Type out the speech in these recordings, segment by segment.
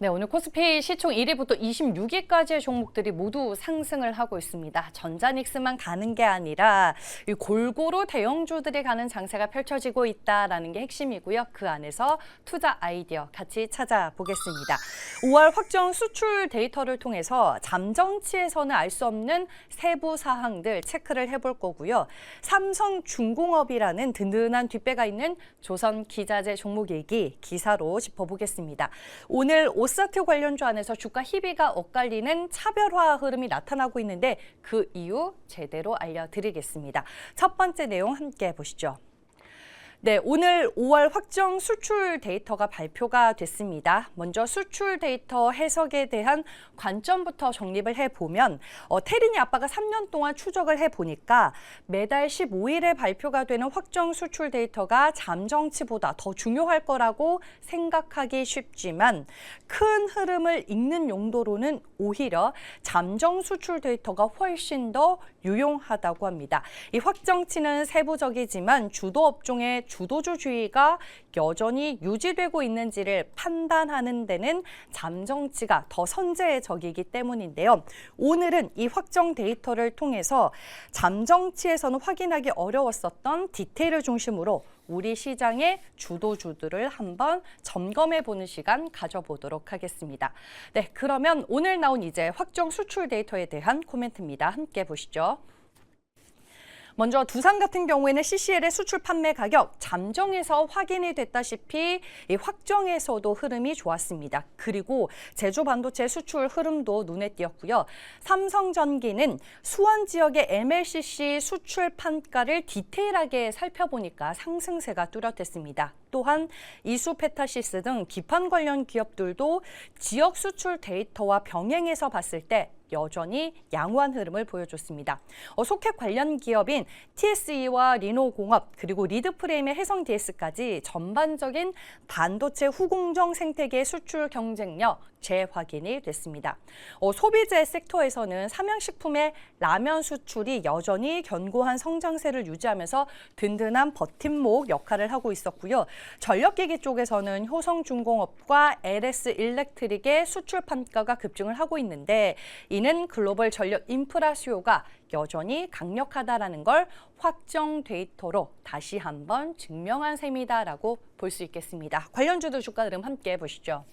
네, 오늘 코스피 시총 1위부터 26위까지의 종목들이 모두 상승을 하고 있습니다. 전자닉스만 가는 게 아니라 이 골고루 대형주들이 가는 장세가 펼쳐지고 있다라는 게 핵심이고요. 그 안에서 투자 아이디어 같이 찾아보겠습니다. 5월 확정 수출 데이터를 통해서 잠정치에서는 알 수 없는 세부 사항들 체크를 해볼 거고요. 삼성중공업이라는 든든한 뒷배가 있는 조선기자재 종목 얘기 기사로 짚어보겠습니다. 오늘 오사트 관련주 안에서 주가 희비가 엇갈리는 차별화 흐름이 나타나고 있는데 그 이유 제대로 알려드리겠습니다. 첫 번째 내용 함께 보시죠. 네, 오늘 5월 확정 수출 데이터가 발표가 됐습니다. 먼저 수출 데이터 해석에 대한 관점부터 정립을 해보면 테린이 아빠가 3년 동안 추적을 해보니까 매달 15일에 발표가 되는 확정 수출 데이터가 잠정치보다 더 중요할 거라고 생각하기 쉽지만 큰 흐름을 읽는 용도로는 오히려 잠정 수출 데이터가 훨씬 더 유용하다고 합니다. 이 확정치는 세부적이지만 주도 업종의 주도주주의가 여전히 유지되고 있는지를 판단하는 데는 잠정치가 더 선제적이기 때문인데요. 오늘은 이 확정 데이터를 통해서 잠정치에서는 확인하기 어려웠었던 디테일을 중심으로 우리 시장의 주도주들을 한번 점검해보는 시간 가져보도록 하겠습니다. 네, 그러면 오늘 나온 이제 확정 수출 데이터에 대한 코멘트입니다. 함께 보시죠. 먼저 두산 같은 경우에는 CCL의 수출 판매 가격 잠정에서 확인이 됐다시피 이 확정에서도 흐름이 좋았습니다. 그리고 제조 반도체 수출 흐름도 눈에 띄었고요. 삼성전기는 수원 지역의 MLCC 수출 판가를 디테일하게 살펴보니까 상승세가 뚜렷했습니다. 또한 이수페타시스 등 기판 관련 기업들도 지역 수출 데이터와 병행해서 봤을 때 여전히 양호한 흐름을 보여줬습니다. 소켓 관련 기업인 TSE와 리노공업 그리고 리드프레임의 해성DS까지 전반적인 반도체 후공정 생태계 수출 경쟁력 재확인이 됐습니다. 소비재 섹터에서는 삼양식품의 라면 수출이 여전히 견고한 성장세를 유지하면서 든든한 버팀목 역할을 하고 있었고요. 전력기기 쪽에서는 효성중공업과 LS일렉트릭의 수출 판가가 급증을 하고 있는데 이는 글로벌 전력 인프라 수요가 여전히 강력하다라는 걸 확정 데이터로 다시 한번 증명한 셈이다라고 볼 수 있겠습니다. 관련주들 주가 흐름 함께 보시죠.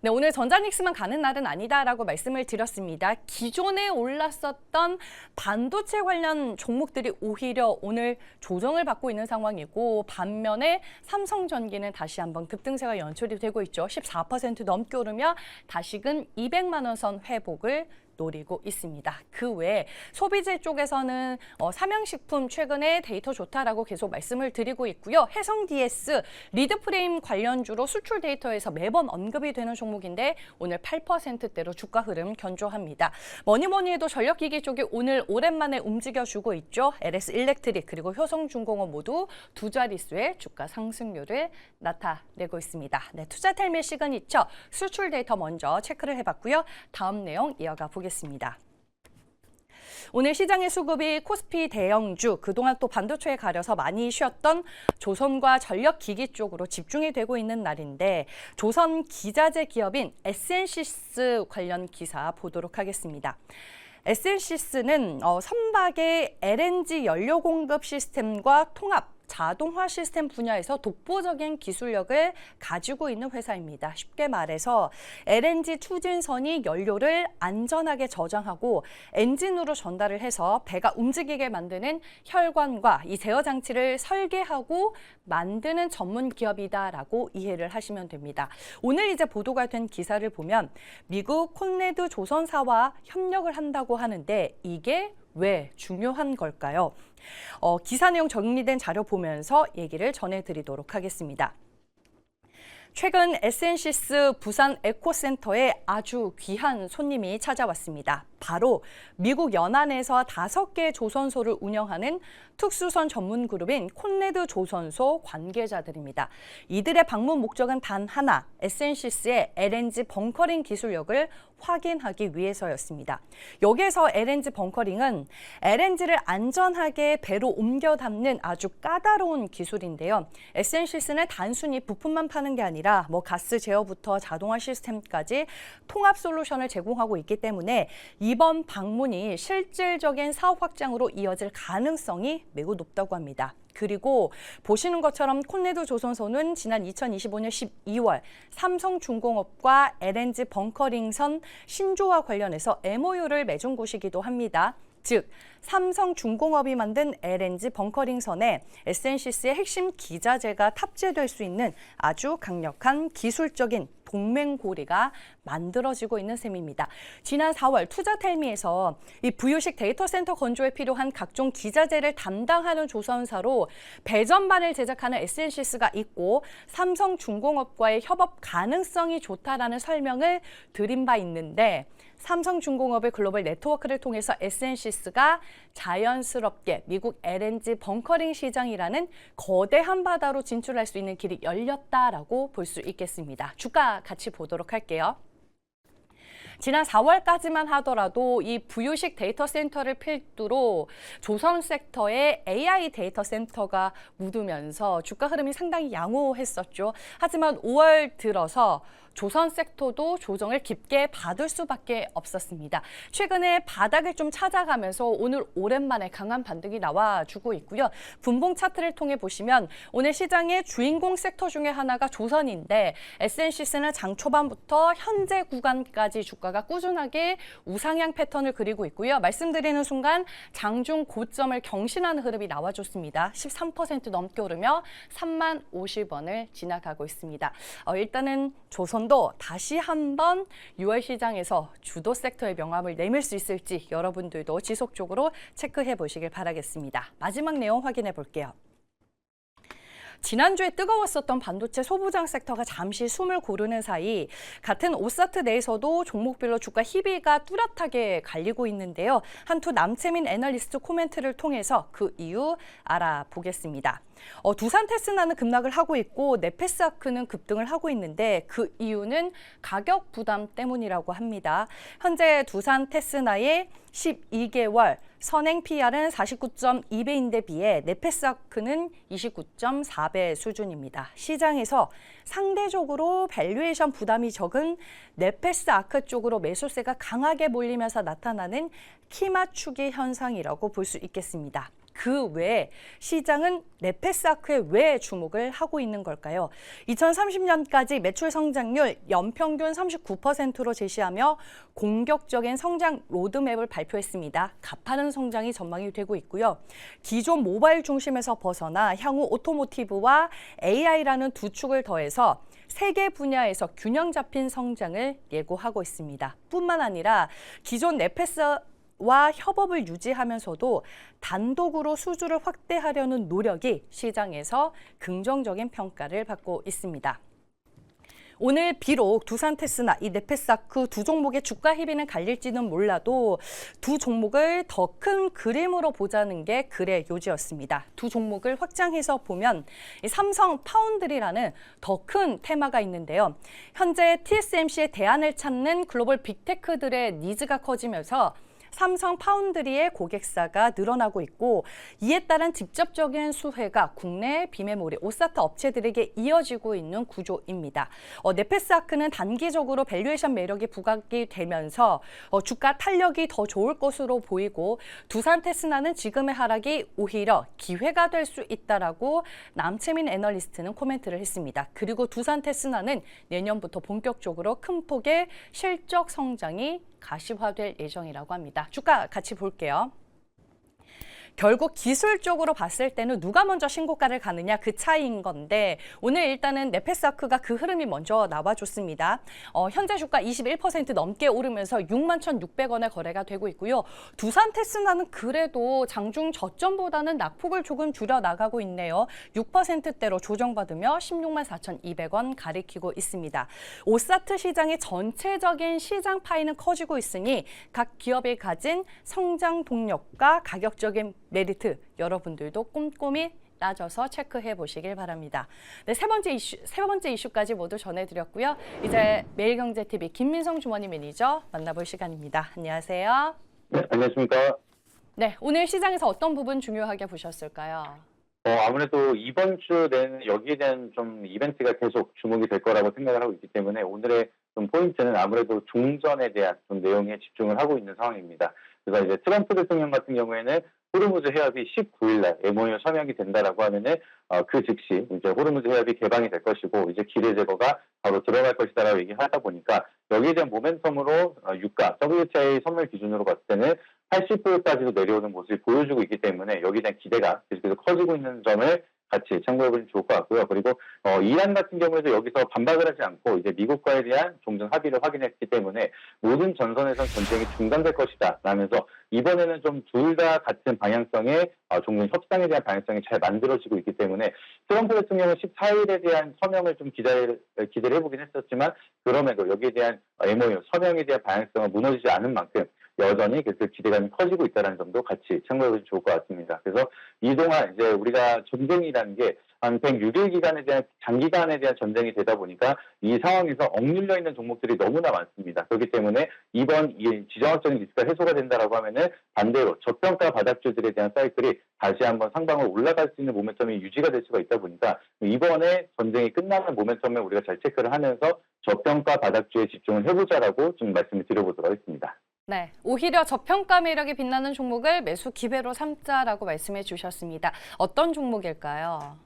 네, 오늘 전자닉스만 가는 날은 아니다라고 말씀을 드렸습니다. 기존에 올랐었던 반도체 관련 종목들이 오히려 오늘 조정을 받고 있는 상황이고 반면에 삼성전기는 다시 한번 급등세가 연출이 되고 있죠. 14% 넘게 오르며 다시금 200만 원 선 회복을 노리고 있습니다. 그 외에 소비재 쪽에서는 삼양식품 최근에 데이터 좋다라고 계속 말씀을 드리고 있고요. 해성DS, 리드프레임 관련주로 수출 데이터에서 매번 언급이 되는 종목인데 오늘 8%대로 주가 흐름 견조합니다. 뭐니 해도 전력기기 쪽이 오늘 오랜만에 움직여주고 있죠. LS일렉트릭 그리고 효성중공업 모두 두 자릿수의 주가 상승률을 나타내고 있습니다. 네, 투자 텔미 시그니처 수출 데이터 먼저 체크를 해봤고요. 다음 내용 이어가 보겠습니다. 오늘 시장의 수급이 코스피 대형주, 그동안 또 반도체에 가려서 많이 쉬었던 조선과 전력기기 쪽으로 집중이 되고 있는 날인데 조선 기자재 기업인 SNC스 관련 기사 보도록 하겠습니다. SNC스는 선박의 LNG 연료 공급 시스템과 통합, 자동화 시스템 분야에서 독보적인 기술력을 가지고 있는 회사입니다. 쉽게 말해서 LNG 추진선이 연료를 안전하게 저장하고 엔진으로 전달을 해서 배가 움직이게 만드는 혈관과 이 제어 장치를 설계하고 만드는 전문 기업이다라고 이해를 하시면 됩니다. 오늘 이제 보도가 된 기사를 보면 미국 콘레드 조선사와 협력을 한다고 하는데 이게 왜 중요한 걸까요? 기사 내용 정리된 자료 보면서 얘기를 전해드리도록 하겠습니다. 최근 SNC스 부산 에코센터에 아주 귀한 손님이 찾아왔습니다. 바로 미국 연안에서 5개 조선소를 운영하는 특수선 전문 그룹인 콘레드 조선소 관계자들입니다. 이들의 방문 목적은 단 하나, SNC스의 LNG 벙커링 기술력을 확인하기 위해서였습니다. 여기에서 LNG 벙커링은 LNG를 안전하게 배로 옮겨 담는 아주 까다로운 기술인데요. 에센시스는 단순히 부품만 파는 게 아니라 가스 제어부터 자동화 시스템까지 통합 솔루션을 제공하고 있기 때문에 이번 방문이 실질적인 사업 확장으로 이어질 가능성이 매우 높다고 합니다. 그리고 보시는 것처럼 콘레드 조선소는 지난 2025년 12월 삼성중공업과 LNG 벙커링선 신조와 관련해서 MOU를 맺은 곳이기도 합니다. 즉, 삼성중공업이 만든 LNG 벙커링선에 에센시스의 핵심 기자재가 탑재될 수 있는 아주 강력한 기술적인 동맹고리가 만들어지고 있는 셈입니다. 지난 4월 투자텔미에서 이 부유식 데이터 센터 건조에 필요한 각종 기자재를 담당하는 조선사로 배전반을 제작하는 에센시스가 있고 삼성중공업과의 협업 가능성이 좋다라는 설명을 드린 바 있는데 삼성중공업의 글로벌 네트워크를 통해서 에센시스가 자연스럽게 미국 LNG 벙커링 시장이라는 거대한 바다로 진출할 수 있는 길이 열렸다라고 볼 수 있겠습니다. 주가 같이 보도록 할게요. 지난 4월까지만 하더라도 이 부유식 데이터 센터를 필두로 조선 섹터에 AI 데이터 센터가 묻으면서 주가 흐름이 상당히 양호했었죠. 하지만 5월 들어서 조선 섹터도 조정을 깊게 받을 수밖에 없었습니다. 최근에 바닥을 좀 찾아가면서 오늘 오랜만에 강한 반등이 나와주고 있고요. 분봉 차트를 통해 보시면 오늘 시장의 주인공 섹터 중에 하나가 조선인데 에센시스는 장 초반부터 현재 구간까지 주가가 꾸준하게 우상향 패턴을 그리고 있고요. 말씀드리는 순간 장중 고점을 경신하는 흐름이 나와줬습니다. 13% 넘게 오르며 30,050원을 지나가고 있습니다. 일단은 조선도 다시 한번 6월 시장에서 주도 섹터의 명암을 내밀 수 있을지 여러분들도 지속적으로 체크해 보시길 바라겠습니다. 마지막 내용 확인해 볼게요. 지난주에 뜨거웠었던 반도체 소부장 섹터가 잠시 숨을 고르는 사이 같은 오사트 내에서도 종목별로 주가 희비가 뚜렷하게 갈리고 있는데요. 한투 남채민 애널리스트 코멘트를 통해서 그 이유 알아보겠습니다. 두산 테스나는 급락을 하고 있고 네페스아크는 급등을 하고 있는데 그 이유는 가격 부담 때문이라고 합니다. 현재 두산 테스나의 12개월 선행 PR은 49.2배인데 비해 네페스아크는 29.4배 수준입니다. 시장에서 상대적으로 밸류에이션 부담이 적은 네페스아크 쪽으로 매수세가 강하게 몰리면서 나타나는 키 맞추기 현상이라고 볼 수 있겠습니다. 그 외에 시장은 네페스아크에 왜 주목을 하고 있는 걸까요? 2030년까지 매출 성장률 연평균 39%로 제시하며 공격적인 성장 로드맵을 발표했습니다. 가파른 성장이 전망이 되고 있고요. 기존 모바일 중심에서 벗어나 향후 오토모티브와 AI라는 두 축을 더해서 세 개 분야에서 균형 잡힌 성장을 예고하고 있습니다. 뿐만 아니라 기존 네페스와 협업을 유지하면서도 단독으로 수주를 확대하려는 노력이 시장에서 긍정적인 평가를 받고 있습니다. 오늘 비록 두산 테스나, 이 네페스아크 두 종목의 주가 희비는 갈릴지는 몰라도 두 종목을 더 큰 그림으로 보자는 게 글의 요지였습니다. 두 종목을 확장해서 보면 이 삼성 파운드리라는 더 큰 테마가 있는데요. 현재 TSMC의 대안을 찾는 글로벌 빅테크들의 니즈가 커지면서 삼성 파운드리의 고객사가 늘어나고 있고 이에 따른 직접적인 수혜가 국내 비메모리 오사트 업체들에게 이어지고 있는 구조입니다. 네페스아크는 단기적으로 밸류에이션 매력이 부각이 되면서 주가 탄력이 더 좋을 것으로 보이고 두산 테스나는 지금의 하락이 오히려 기회가 될 수 있다라고 남채민 애널리스트는 코멘트를 했습니다. 그리고 두산 테스나는 내년부터 본격적으로 큰 폭의 실적 성장이 가시화될 예정이라고 합니다. 주가 같이 볼게요. 결국 기술적으로 봤을 때는 누가 먼저 신고가를 가느냐 그 차이인 건데 오늘 일단은 네페스아크가 그 흐름이 먼저 나와줬습니다. 현재 주가 21% 넘게 오르면서 61,600원에 거래가 되고 있고요. 두산 테스나는 그래도 장중 저점보다는 낙폭을 조금 줄여 나가고 있네요. 6%대로 조정받으며 164,200원 가리키고 있습니다. 오사트 시장의 전체적인 시장 파이는 커지고 있으니 각 기업이 가진 성장 동력과 가격적인 메리트 여러분들도 꼼꼼히 따져서 체크해 보시길 바랍니다. 네, 세 번째 이슈까지 모두 전해드렸고요. 이제 매일경제TV 김민성 주머니 매니저 만나볼 시간입니다. 안녕하세요. 네, 안녕하십니까. 네, 오늘 시장에서 어떤 부분 중요하게 보셨을까요? 아무래도 이번 주 내는 여기에 대한 좀 이벤트가 계속 주목이 될 거라고 생각을 하고 있기 때문에 오늘의 좀 포인트는 아무래도 종전에 대한 좀 내용에 집중을 하고 있는 상황입니다. 그래서 이제 트럼프 대통령 같은 경우에는 호르무즈 해협이 19일 날 MOU 서명이 된다라고 하면은 그 즉시 이제 호르무즈 해협이 개방이 될 것이고 이제 기뢰 제거가 바로 들어갈 것이다라고 얘기하다 보니까 여기에 대한 모멘텀으로 유가 WTI 선물 기준으로 봤을 때는 80불까지도 내려오는 모습을 보여주고 있기 때문에 여기에 대한 기대가 계속해서 커지고 있는 점을 같이 참고해보시면 좋을 것 같고요. 그리고 이란 같은 경우에도 여기서 반박을 하지 않고 이제 미국과에 대한 종전 합의를 확인했기 때문에 모든 전선에선 전쟁이 중단될 것이다 라면서 이번에는 좀 둘 다 같은 방향성의 종전 협상에 대한 방향성이 잘 만들어지고 있기 때문에 트럼프 대통령은 14일에 대한 서명을 좀 기대를 해보긴 했었지만 그럼에도 여기에 대한 MOU 서명에 대한 방향성은 무너지지 않은 만큼 여전히 계속 기대감이 커지고 있다는 점도 같이 참고해보시면 좋을 것 같습니다. 그래서 이동안 이제 우리가 전쟁이라는 게 한 106일 기간에 대한 장기간에 대한 전쟁이 되다 보니까 이 상황에서 억눌려 있는 종목들이 너무나 많습니다. 그렇기 때문에 이번 이 지정학적인 리스크가 해소가 된다라고 하면은 반대로 저평가 바닥주들에 대한 사이클이 다시 한번 상방으로 올라갈 수 있는 모멘텀이 유지가 될 수가 있다 보니까 이번에 전쟁이 끝나는 모멘텀을 우리가 잘 체크를 하면서 저평가 바닥주에 집중을 해보자라고 좀 말씀을 드려보도록 하겠습니다. 네, 오히려 저평가 매력이 빛나는 종목을 매수 기회로 삼자라고 말씀해 주셨습니다. 어떤 종목일까요?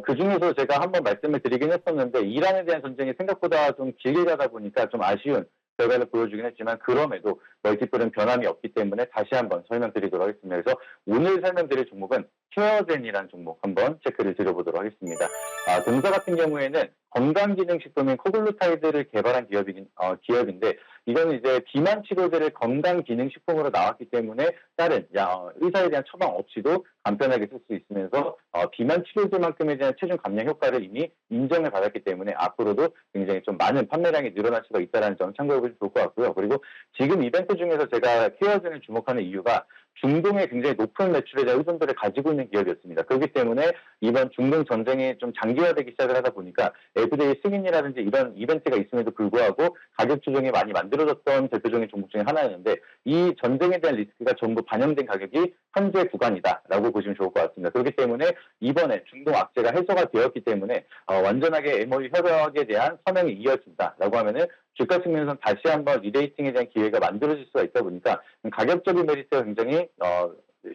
그중에서 제가 한번 말씀을 드리긴 했었는데 이란에 대한 전쟁이 생각보다 좀 길게 가다 보니까 좀 아쉬운 결과를 보여주긴 했지만 그럼에도 멀티플은 변함이 없기 때문에 다시 한번 설명드리도록 하겠습니다. 그래서 오늘 설명드릴 종목은 케어젠이라는 종목 한번 체크를 드려보도록 하겠습니다. 동사 같은 경우에는 건강기능식품인 코글루타이드를 개발한 기업인데 이거는 이제 비만 치료제를 건강기능식품으로 나왔기 때문에 다른 의사에 대한 처방 없이도 간편하게 쓸 수 있으면서 비만 치료제만큼에 대한 체중 감량 효과를 이미 인정을 받았기 때문에 앞으로도 굉장히 좀 많은 판매량이 늘어날 수가 있다는 점 참고해보시면 좋을 것 같고요. 그리고 지금 이벤트 중에서 제가 케어젠을 주목하는 이유가 중동의 굉장히 높은 매출에 대한 의존도를 가지고 있는 기업이었습니다. 그렇기 때문에 이번 중동 전쟁이 좀 장기화되기 시작을 하다 보니까 FDA 승인이라든지 이런 이벤트가 있음에도 불구하고 가격 조정이 많이 만들어졌던 대표적인 종목 중에 하나였는데 이 전쟁에 대한 리스크가 전부 반영된 가격이 현재 구간이다라고 보시면 좋을 것 같습니다. 그렇기 때문에 이번에 중동 악재가 해소가 되었기 때문에 완전하게 MOU 협약에 대한 서명이 이어진다라고 하면은 주가 측면에서는 다시 한번 리레이팅에 대한 기회가 만들어질 수가 있다 보니까 가격적인 메리트가 굉장히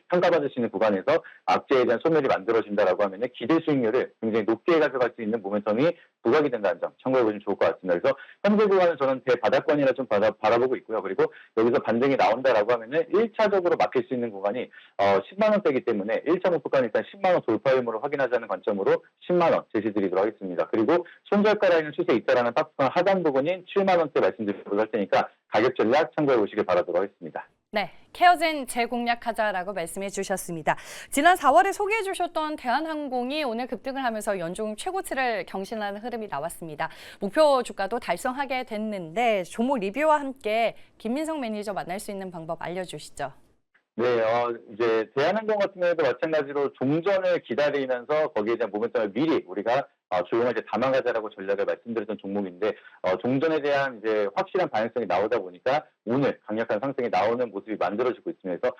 평가받을 수 있는 구간에서 악재에 대한 소멸이 만들어진다라고 하면 기대 수익률을 굉장히 높게 가져갈 수 있는 모멘텀이 부각이 된다는 점 참고해보시면 좋을 것 같습니다. 그래서 현재 구간은 저는 대바닥권이라 좀 바라보고 있고요. 그리고 여기서 반등이 나온다라고 하면은 1차적으로 막힐 수 있는 구간이 10만 원대이기 때문에 1차 목표가는 일단 10만 원 돌파 유무를 확인하자는 관점으로 10만 원 제시드리도록 하겠습니다. 그리고 손절가 라인은 추세 있다라는 박스권 하단 부분인 7만 원대 말씀드리도록 할 테니까 가격 전략 참고해 보시길 바라도록 하겠습니다. 네, 케어젠 재공략하자라고 말씀해 주셨습니다. 지난 4월에 소개해 주셨던 대한항공이 오늘 급등을 하면서 연중 최고치를 경신하는 흐름이 나왔습니다. 목표 주가도 달성하게 됐는데 종목 리뷰와 함께 김민성 매니저 만날 수 있는 방법 알려주시죠. 네, 이제 대한항공 같은 경우에도 마찬가지로 종전을 기다리면서 거기에 대한 모멘텀을 미리 우리가 조용하게 담아가자라고 전략을 말씀드렸던 종목인데 종전에 대한 이제 확실한 방향성이 나오다 보니까 오늘 강력한 상승이 나오는 모습이 만들어지고 있으면서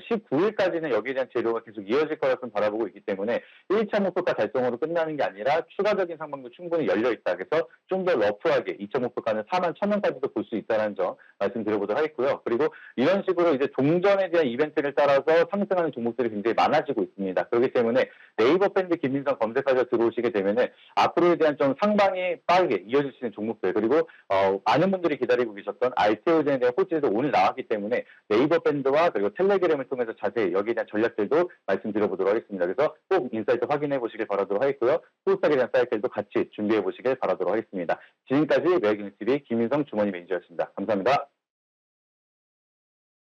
19일까지는 여기에 대한 재료가 계속 이어질 거라고 바라보고 있기 때문에 1차 목표가 달성으로 끝나는 게 아니라 추가적인 상방도 충분히 열려 있다. 그래서 좀 더 러프하게 2차 목표가는 4만 1,000원까지도 볼 수 있다는 점 말씀드려보도록 하겠고요. 그리고 이런 식으로 이제 종전에 대한 이벤트를 따라서 상승하는 종목들이 굉장히 많아지고 있습니다. 그렇기 때문에 네이버 밴드 김민성 검색하셔서 들어오시게 되면은 앞으로에 대한 좀 상방이 빠르게 이어질 수 있는 종목들 그리고 많은 분들이 기다리고 계셨던 알테오젠에 대한 호재도 오늘 나왔기 때문에 네이버 밴드와 그리고 텔레그램을 통해서 자세히 여기에 대한 전략들도 말씀드려보도록 하겠습니다. 그래서 꼭 인사이트 확인해 보시길 바라도록 하겠고요. 소속사에 대한 사이클도 같이 준비해 보시길 바라도록 하겠습니다. 지금까지 매일경제TV 김민성 주머니 매니저였습니다. 감사합니다.